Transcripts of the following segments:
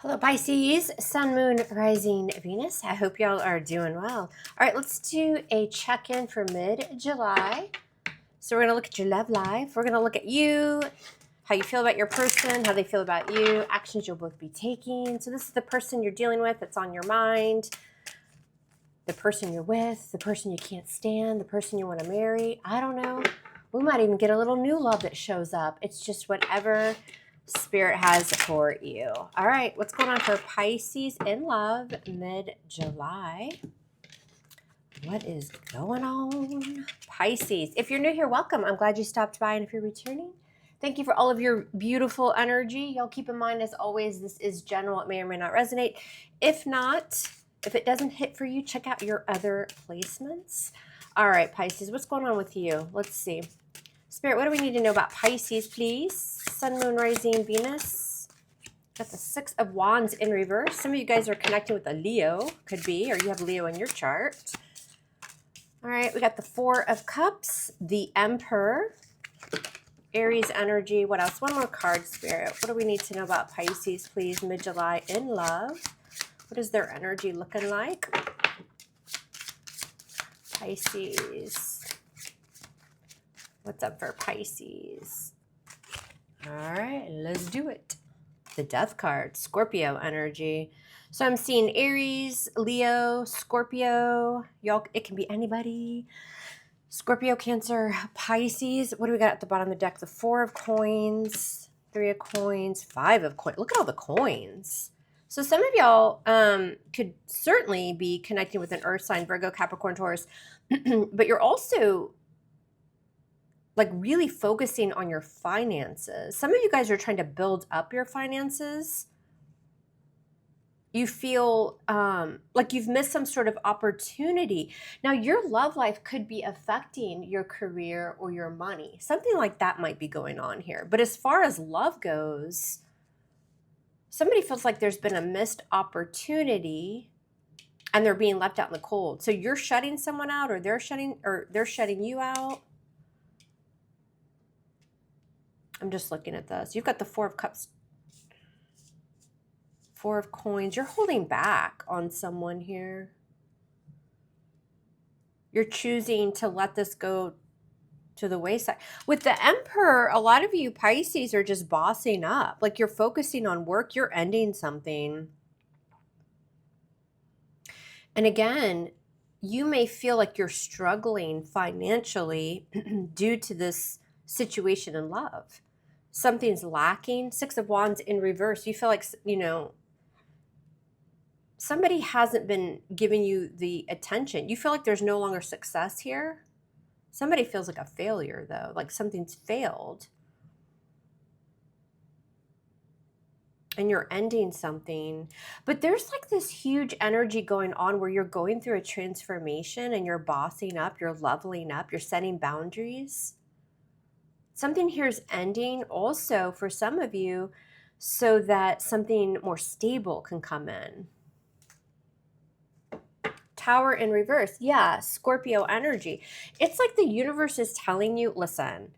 Hello, Pisces, Sun, Moon, Rising, Venus. I hope y'all are doing well. All right, let's do a check-in for mid-July. So we're going to look at your love life. We're going to look at you, how you feel about your person, how they feel about you, actions you'll both be taking. So this is the person you're dealing with that's on your mind, the person you're with, the person you can't stand, the person you want to marry. I don't know. We might even get a little new love that shows up. It's just whatever Spirit has for you. All right, what's going on for Pisces in love mid-July? What is going on? Pisces, if you're new here, welcome. I'm glad you stopped by, and if you're returning, thank you for all of your beautiful energy. Y'all keep in mind, as always, this is general. It may or may not resonate. If not, if it doesn't hit for you, check out your other placements. All right, Pisces, what's going on with you? Let's see. Spirit, what do we need to know about Pisces, please? Sun, Moon, Rising, Venus. Got the Six of Wands in reverse. Some of you guys are connecting with a Leo, could be, or you have Leo in your chart. All right, we got the Four of Cups, the Emperor, Aries energy. What else? One more card, Spirit. What do we need to know about Pisces, please? Mid-July in love. What is their energy looking like? Pisces. What's up for Pisces? All right, let's do it. The Death card, Scorpio energy. So I'm seeing Aries, Leo, Scorpio. Y'all, it can be anybody. Scorpio, Cancer, Pisces. What do we got at the bottom of the deck? The Four of Coins, Three of Coins, Five of Coins. Look at all the coins. So some of y'all could certainly be connecting with an Earth sign, Virgo, Capricorn, Taurus, but you're also like really focusing on your finances. Some of you guys are trying to build up your finances. You feel like you've missed some sort of opportunity. Now, your love life could be affecting your career or your money. Something like that might be going on here. But as far as love goes, somebody feels like there's been a missed opportunity and they're being left out in the cold. So you're shutting someone out, or they're shutting you out. I'm just looking at this. You've got the Four of Cups, Four of Coins. You're holding back on someone here. You're choosing to let this go to the wayside. With the Emperor, a lot of you Pisces are just bossing up. Like you're focusing on work. You're ending something. And again, you may feel like you're struggling financially due to this situation in love. Something's lacking. Six of Wands in reverse. You feel like, somebody hasn't been giving you the attention. You feel like there's no longer success here. Somebody feels like a failure, though, like something's failed. And you're ending something. But there's like this huge energy going on where you're going through a transformation and you're bossing up, you're leveling up, you're setting boundaries. Something here is ending also for some of you so that something more stable can come in. Tower in reverse. Yeah, Scorpio energy. It's like the universe is telling you, listen,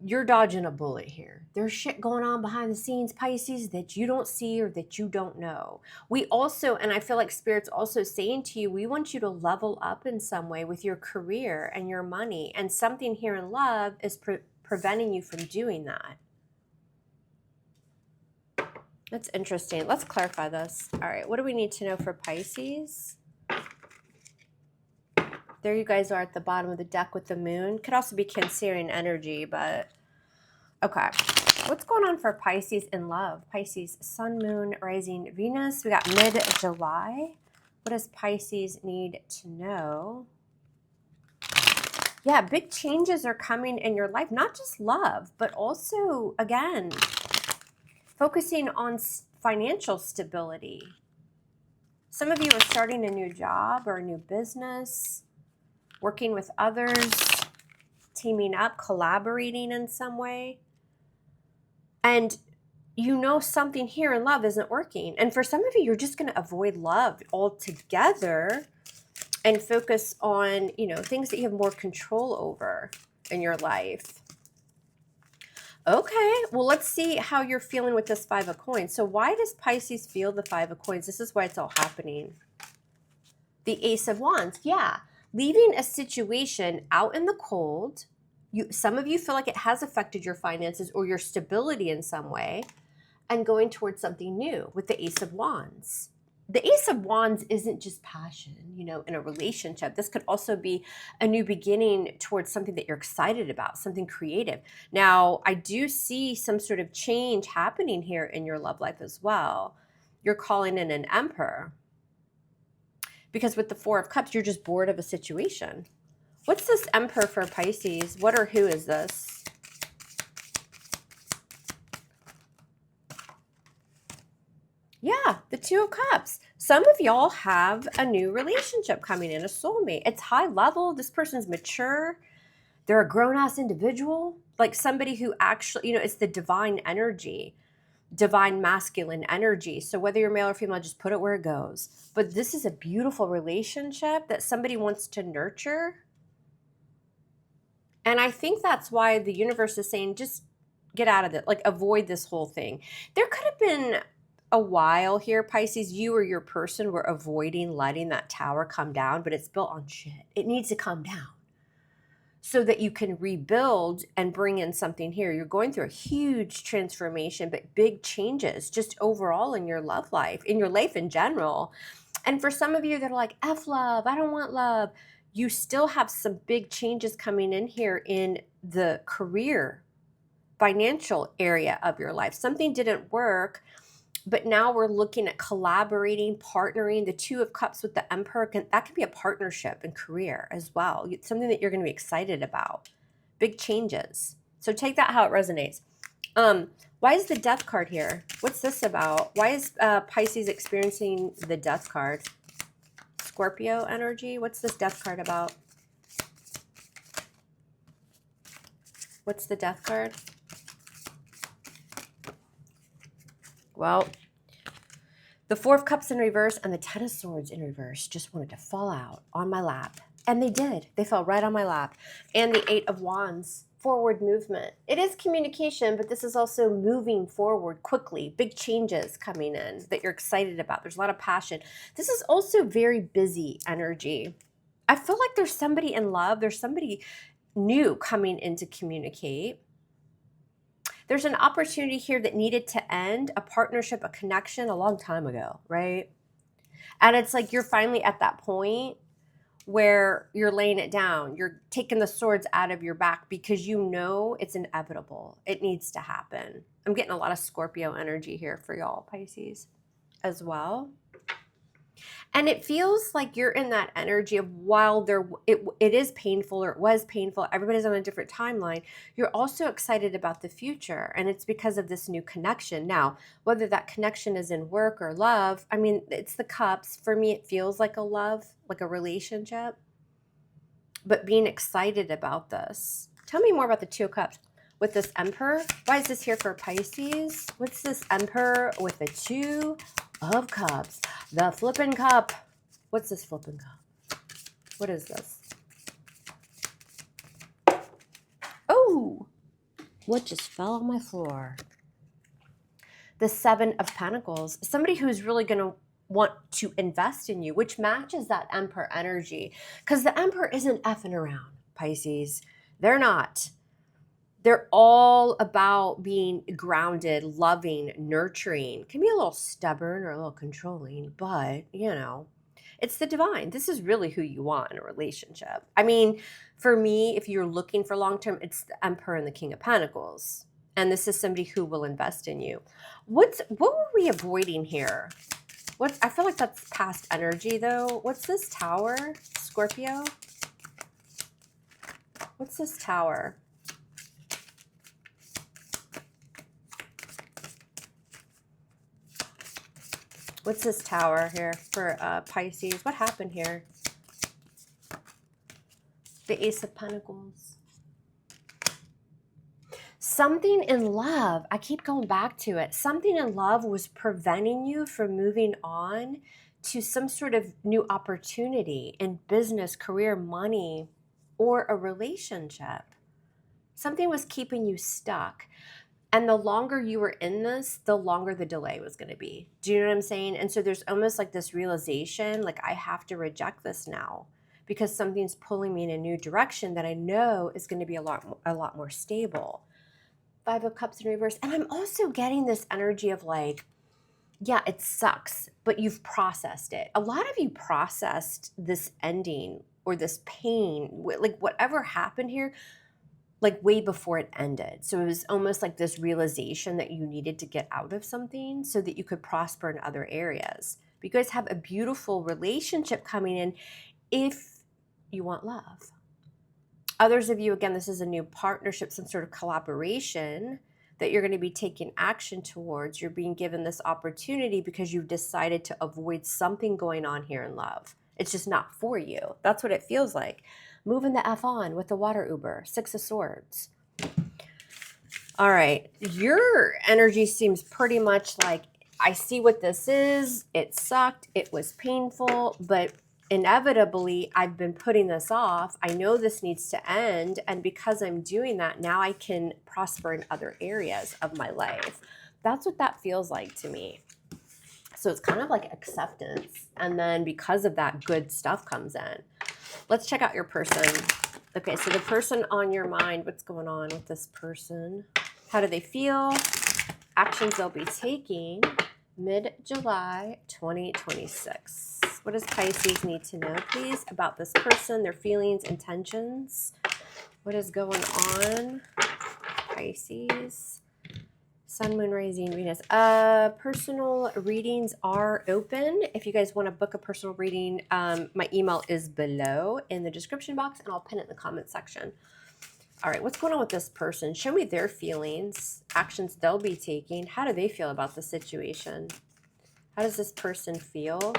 you're dodging a bullet here. There's shit going on behind the scenes, Pisces, that you don't see or that you don't know. We also, and I feel like Spirit's also saying to you, we want you to level up in some way with your career and your money. And something here in love is preventing you from doing that. That's interesting. Let's clarify this. All right, what do we need to know for Pisces? There you guys are at the bottom of the deck with the moon. Could also be Cancerian energy, but okay. What's going on for Pisces in love? Pisces, Sun, Moon, Rising, Venus. We got mid-July. What does Pisces need to know? Yeah, big changes are coming in your life. Not just love, but also, again, focusing on financial stability. Some of you are starting a new job or a new business, working with others, teaming up, collaborating in some way. And you know something here in love isn't working. And for some of you, you're just going to avoid love altogether and focus on, things that you have more control over in your life. Okay, well, let's see how you're feeling with this Five of Coins. So why does Pisces feel the Five of Coins? This is why it's all happening. The Ace of Wands, yeah. Leaving a situation out in the cold. Some of you feel like it has affected your finances or your stability in some way, and going towards something new with the Ace of Wands. The Ace of Wands isn't just passion, in a relationship. This could also be a new beginning towards something that you're excited about, something creative. Now, I do see some sort of change happening here in your love life as well. You're calling in an Emperor. Because with the Four of Cups, you're just bored of a situation. What's this Emperor for Pisces? What or who is this? Yeah, the Two of Cups. Some of y'all have a new relationship coming in, a soulmate. It's high level. This person's mature. They're a grown-ass individual. Like somebody who actually, it's the divine energy, divine masculine energy. So whether you're male or female, just put it where it goes. But this is a beautiful relationship that somebody wants to nurture. And I think that's why the universe is saying, just get out of it, like avoid this whole thing. There could have been a while here, Pisces, you or your person were avoiding letting that tower come down, but it's built on shit. It needs to come down so that you can rebuild and bring in something here. You're going through a huge transformation, but big changes just overall in your love life, in your life in general. And for some of you that are like, F love, I don't want love. You still have some big changes coming in here in the career, financial area of your life. Something didn't work, but now we're looking at collaborating, partnering. The Two of Cups with the Emperor, that can be a partnership in career as well. It's something that you're going to be excited about. Big changes. So take that how it resonates. Why is the Death card here? What's this about? Why is Pisces experiencing the Death card? Scorpio energy. What's this Death card about? What's the Death card? Well, the Four of Cups in reverse and the Ten of Swords in reverse just wanted to fall out on my lap. And they did. They fell right on my lap. And the Eight of Wands, forward movement. It is communication, but this is also moving forward quickly. Big changes coming in that you're excited about. There's a lot of passion. This is also very busy energy. I feel like there's somebody in love. There's somebody new coming in to communicate. There's an opportunity here that needed to end, a partnership, a connection a long time ago, right? And it's like you're finally at that point where you're laying it down. You're taking the swords out of your back because you know it's inevitable. It needs to happen. I'm getting a lot of Scorpio energy here for y'all, Pisces, as well. And it feels like you're in that energy of while it is painful, or it was painful, everybody's on a different timeline, you're also excited about the future. And it's because of this new connection. Now, whether that connection is in work or love, I mean, it's the cups. For me, it feels like a love, like a relationship. But being excited about this. Tell me more about the Two of Cups. With this Emperor, why is this here for Pisces? What's this Emperor with the Two of Cups? The flippin' cup. What's this flippin' cup? What is this? Oh, what just fell on my floor? The Seven of Pentacles. Somebody who's really going to want to invest in you, which matches that Emperor energy. Because the Emperor isn't effing around, Pisces. They're not. They're all about being grounded, loving, nurturing. Can be a little stubborn or a little controlling, but, it's the divine. This is really who you want in a relationship. I mean, for me, if you're looking for long-term, it's the Emperor and the King of Pentacles. And this is somebody who will invest in you. What were we avoiding here? I feel like that's past energy, though. What's this Tower? Scorpio? What's this Tower? What's this Tower here for Pisces? What happened here? The Ace of Pentacles. Something in love, I keep going back to it. Something in love was preventing you from moving on to some sort of new opportunity in business, career, money, or a relationship. Something was keeping you stuck. And the longer you were in this, the longer the delay was going to be. Do you know what I'm saying? And so there's almost like this realization, like I have to reject this now because something's pulling me in a new direction that I know is going to be a lot more stable. Five of Cups in reverse. And I'm also getting this energy of like, yeah, it sucks, but you've processed it. A lot of you processed this ending or this pain, like whatever happened here, like way before it ended. So it was almost like this realization that you needed to get out of something so that you could prosper in other areas. You guys have a beautiful relationship coming in if you want love. Others of you, again, this is a new partnership, some sort of collaboration that you're going to be taking action towards. You're being given this opportunity because you've decided to avoid something going on here in love. It's just not for you. That's what it feels like. Moving the F on with the water Uber, Six of Swords. All right. Your energy seems pretty much like, I see what this is. It sucked. It was painful, but inevitably I've been putting this off. I know this needs to end. And because I'm doing that, now I can prosper in other areas of my life. That's what that feels like to me. So it's kind of like acceptance. And then because of that, good stuff comes in. Let's check out your person. Okay, so the person on your mind, what's going on with this person? How do they feel? Actions they'll be taking mid-July 2026. What does Pisces need to know, please, about this person, their feelings, intentions? What is going on? Pisces. Sun, Moon, Rising, Venus. Personal readings are open. If you guys want to book a personal reading, my email is below in the description box, and I'll pin it in the comment section. All right, what's going on with this person? Show me their feelings, actions they'll be taking. How do they feel about the situation? How does this person feel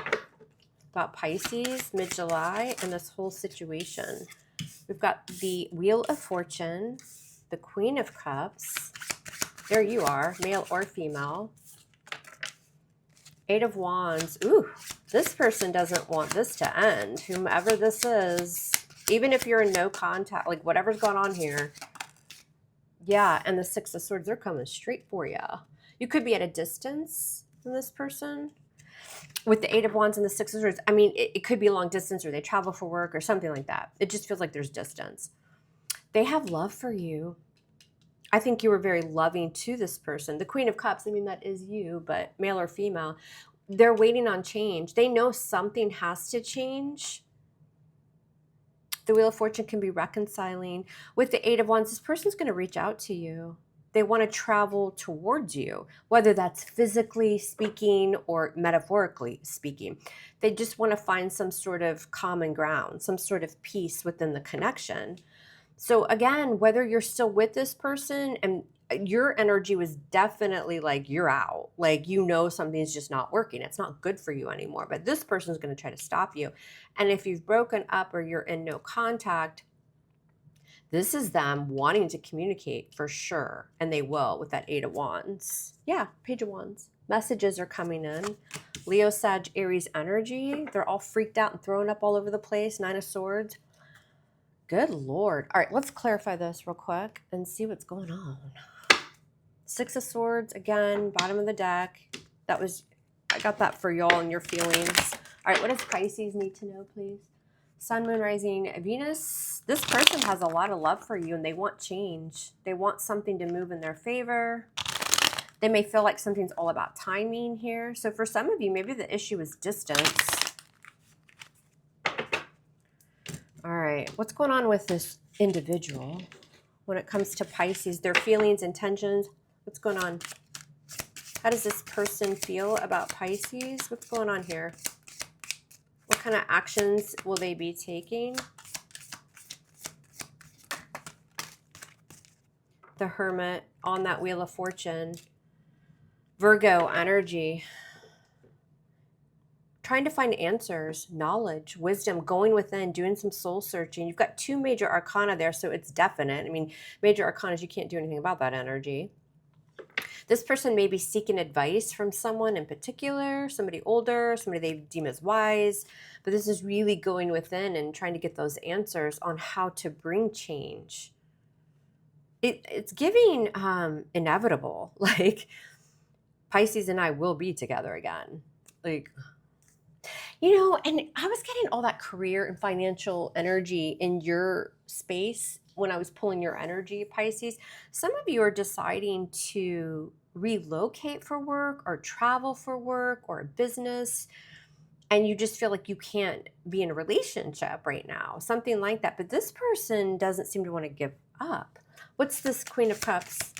about Pisces, mid-July, and this whole situation? We've got the Wheel of Fortune, the Queen of Cups. There you are, male or female. Eight of Wands. Ooh, this person doesn't want this to end. Whomever this is, even if you're in no contact, like whatever's going on here. Yeah, and the Six of Swords, they're coming straight for you. You could be at a distance from this person. With the Eight of Wands and the Six of Swords, I mean, it could be a long distance or they travel for work or something like that. It just feels like there's distance. They have love for you. I think you were very loving to this person. The Queen of Cups, I mean, that is you, but male or female, they're waiting on change. They know something has to change. The Wheel of Fortune can be reconciling. With the Eight of Wands, this person's going to reach out to you. They want to travel towards you, whether that's physically speaking or metaphorically speaking. They just want to find some sort of common ground, some sort of peace within the connection. So again, whether you're still with this person and your energy was definitely like you're out, like you know something's just not working. It's not good for you anymore, but this person's going to try to stop you. And if you've broken up or you're in no contact, this is them wanting to communicate for sure. And they will with that Eight of Wands. Yeah, Page of Wands. Messages are coming in. Leo, Sag, Aries energy. They're all freaked out and thrown up all over the place. Nine of Swords. Good Lord. All right, let's clarify this real quick and see what's going on. Six of Swords, again, bottom of the deck. I got that for y'all and your feelings. All right, what does Pisces need to know, please? Sun, Moon, Rising, Venus. This person has a lot of love for you and they want change. They want something to move in their favor. They may feel like something's all about timing here. So for some of you, maybe the issue is distance. All right, what's going on with this individual when it comes to Pisces, their feelings, intentions? What's going on? How does this person feel about Pisces? What's going on here? What kind of actions will they be taking? The Hermit on that Wheel of Fortune. Virgo energy. Trying to find answers, knowledge, wisdom, going within, doing some soul searching. You've got two major arcana there, so it's definite. I mean, major arcana is you can't do anything about that energy. This person may be seeking advice from someone in particular, somebody older, somebody they deem as wise, but this is really going within and trying to get those answers on how to bring change. it's giving inevitable. Like Pisces and I will be together again. Like, and I was getting all that career and financial energy in your space when I was pulling your energy, Pisces. Some of you are deciding to relocate for work or travel for work or a business, and you just feel like you can't be in a relationship right now, something like that. But this person doesn't seem to want to give up. What's this Queen of Cups?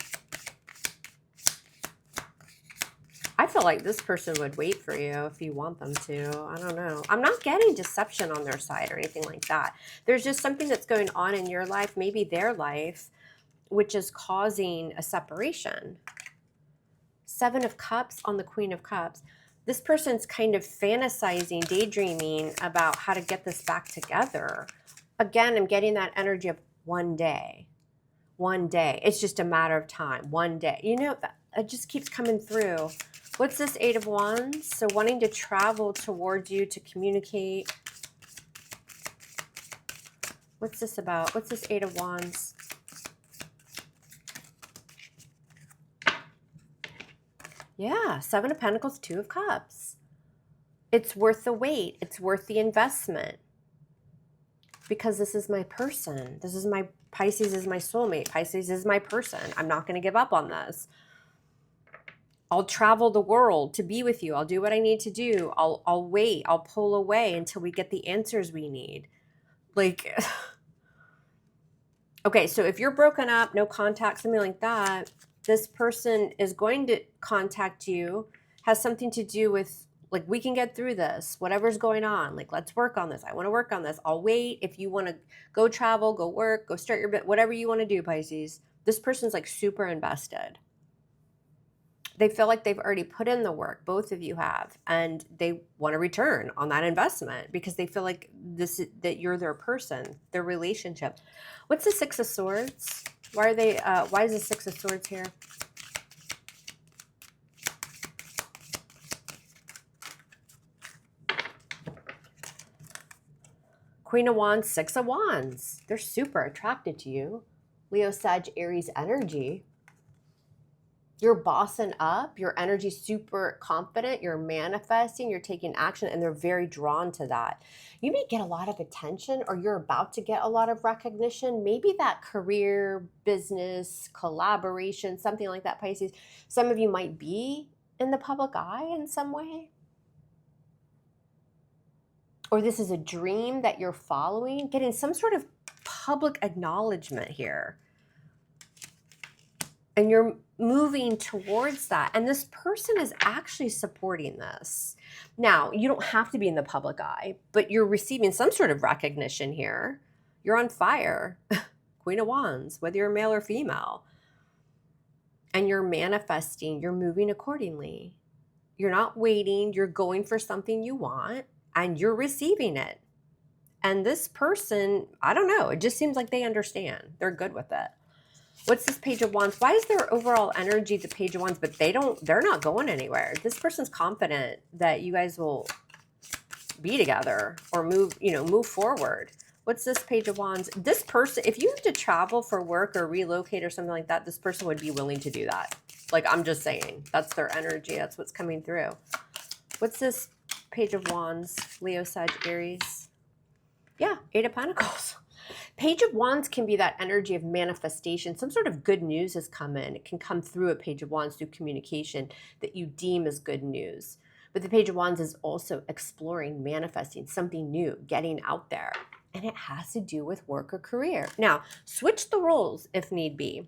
I feel like this person would wait for you if you want them to. I don't know. I'm not getting deception on their side or anything like that. There's just something that's going on in your life, maybe their life, which is causing a separation. 7 of Cups on the Queen of Cups. This person's kind of fantasizing, daydreaming about how to get this back together. Again, I'm getting that energy of one day. One day. It's just a matter of time. One day. It just keeps coming through. What's this 8 of Wands? So wanting to travel towards you to communicate. What's this about? What's this 8 of Wands? Yeah, 7 of Pentacles, 2 of Cups. It's worth the wait. It's worth the investment. Because this is my person. This is my Pisces is my soulmate. Pisces is my person. I'm not going to give up on this. I'll travel the world to be with you. I'll do what I need to do. I'll wait. I'll pull away until we get the answers we need. Like, okay, so if you're broken up, no contact, something like that, this person is going to contact you, has something to do with, like, we can get through this, whatever's going on. Like, let's work on this. I want to work on this. I'll wait. If you want to go travel, go work, go start your bit, whatever you want to do, Pisces, this person's like super invested. They feel like they've already put in the work, both of you have, and they want to return on that investment because they feel like that you're their person, their relationship. What's the 6 of Swords? Why is the 6 of Swords here? Queen of Wands, 6 of Wands. They're super attracted to you. Leo, Sag, Aries energy. You're bossing up, your energy's super confident, you're manifesting, you're taking action, and they're very drawn to that. You may get a lot of attention, or you're about to get a lot of recognition. Maybe that career, business, collaboration, something like that, Pisces. Some of you might be in the public eye in some way. Or this is a dream that you're following, getting some sort of public acknowledgement here. And you're moving towards that. And this person is actually supporting this. Now, you don't have to be in the public eye, but you're receiving some sort of recognition here. You're on fire. Queen of Wands, whether you're male or female. And you're manifesting, you're moving accordingly. You're not waiting, you're going for something you want, and you're receiving it. And this person, I don't know, it just seems like they understand. They're good with it. What's this Page of Wands? Why is their overall energy the Page of Wands, but they're not going anywhere? This person's confident that you guys will be together or move forward. What's this Page of Wands? This person, if you have to travel for work or relocate or something like that, this person would be willing to do that. Like, I'm just saying, that's their energy. That's what's coming through. What's this Page of Wands? Leo, Sag, Aries. Yeah, 8 of Pentacles. Page of Wands can be that energy of manifestation. Some sort of good news has come in. It can come through a Page of Wands through communication that you deem as good news. But the Page of Wands is also exploring, manifesting something new, getting out there. And it has to do with work or career. Now, switch the roles if need be.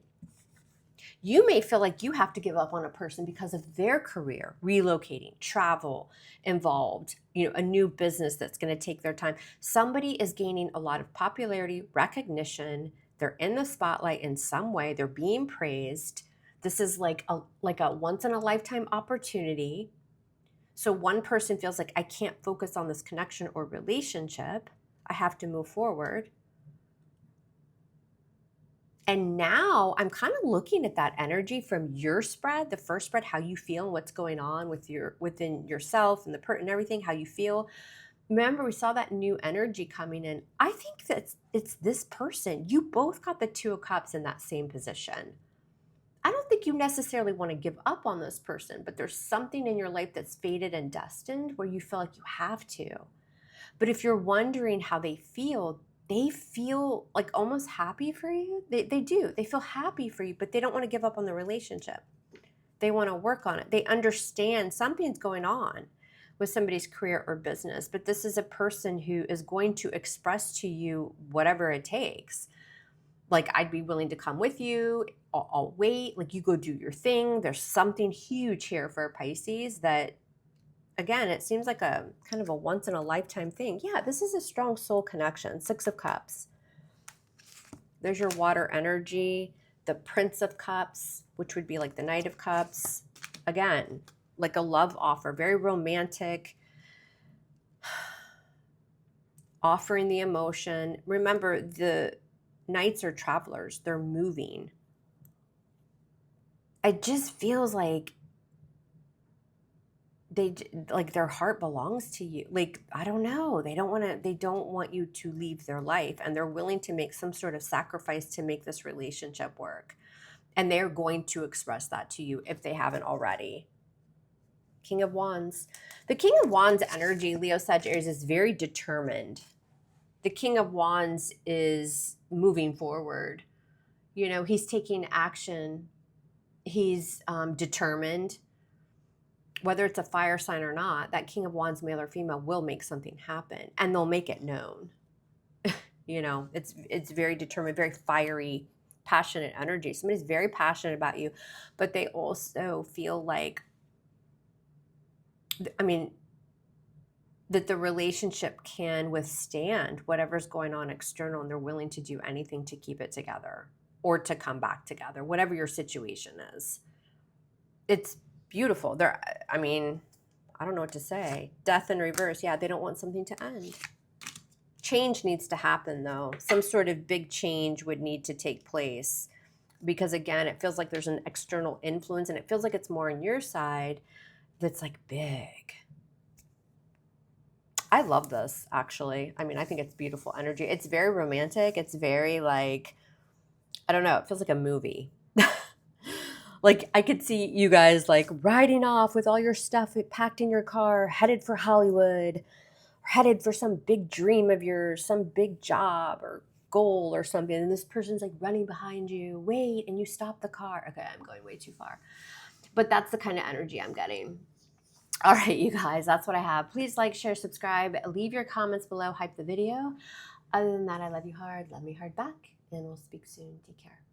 You may feel like you have to give up on a person because of their career, relocating, travel involved, a new business that's going to take their time. Somebody is gaining a lot of popularity, recognition. They're in the spotlight in some way. They're being praised. This is like a once in a lifetime opportunity. So one person feels like, I can't focus on this connection or relationship. I have to move forward. And now I'm kind of looking at that energy from your spread, the first spread, how you feel and what's going on within yourself and and everything, how you feel. remember we saw that new energy coming in. I think that it's this person. You both got the Two of Cups in that same position. I don't think you necessarily want to give up on this person, but there's something in your life that's fated and destined where you feel like you have to. But if you're wondering how they feel like almost happy for you. They do. They feel happy for you, but they don't want to give up on the relationship. They want to work on it. They understand something's going on with somebody's career or business, but this is a person who is going to express to you whatever it takes. Like, I'd be willing to come with you. I'll wait. Like, you go do your thing. There's something huge here for Pisces that, again, it seems like a kind of a once in a lifetime thing. Yeah, this is a strong soul connection. Six of Cups. There's your water energy. The Prince of Cups, which would be like the Knight of Cups. Again, like a love offer, very romantic. Offering the emotion. Remember, the Knights are travelers. They're moving. It just feels like their heart belongs to you. Like, I don't know. They don't want you to leave their life, and they're willing to make some sort of sacrifice to make this relationship work. And they're going to express that to you if they haven't already. King of Wands. The King of Wands energy, Leo, Sagittarius, is very determined. The King of Wands is moving forward. You know, he's taking action. He's determined. Whether it's a fire sign or not, that King of Wands, male or female, will make something happen, and they'll make it known. You know, it's very determined, very fiery, passionate energy. Somebody's very passionate about you, but they also feel like, I mean, that the relationship can withstand whatever's going on external, and they're willing to do anything to keep it together or to come back together, whatever your situation is. It's beautiful. I don't know what to say. Death in reverse. Yeah, they don't want something to end. Change needs to happen, though. Some sort of big change would need to take place because, again, it feels like there's an external influence, and it feels like it's more on your side that's like big. I love this, actually. I mean, I think it's beautiful energy. It's very romantic. It's very like, I don't know. It feels like a movie. Like, I could see you guys like riding off with all your stuff packed in your car, headed for Hollywood, headed for some big dream of yours, some big job or goal or something. And this person's like running behind you, wait, and you stop the car. Okay, I'm going way too far. But that's the kind of energy I'm getting. All right, you guys, that's what I have. Please like, share, subscribe, leave your comments below, hype the video. Other than that, I love you hard, love me hard back, and we'll speak soon. Take care.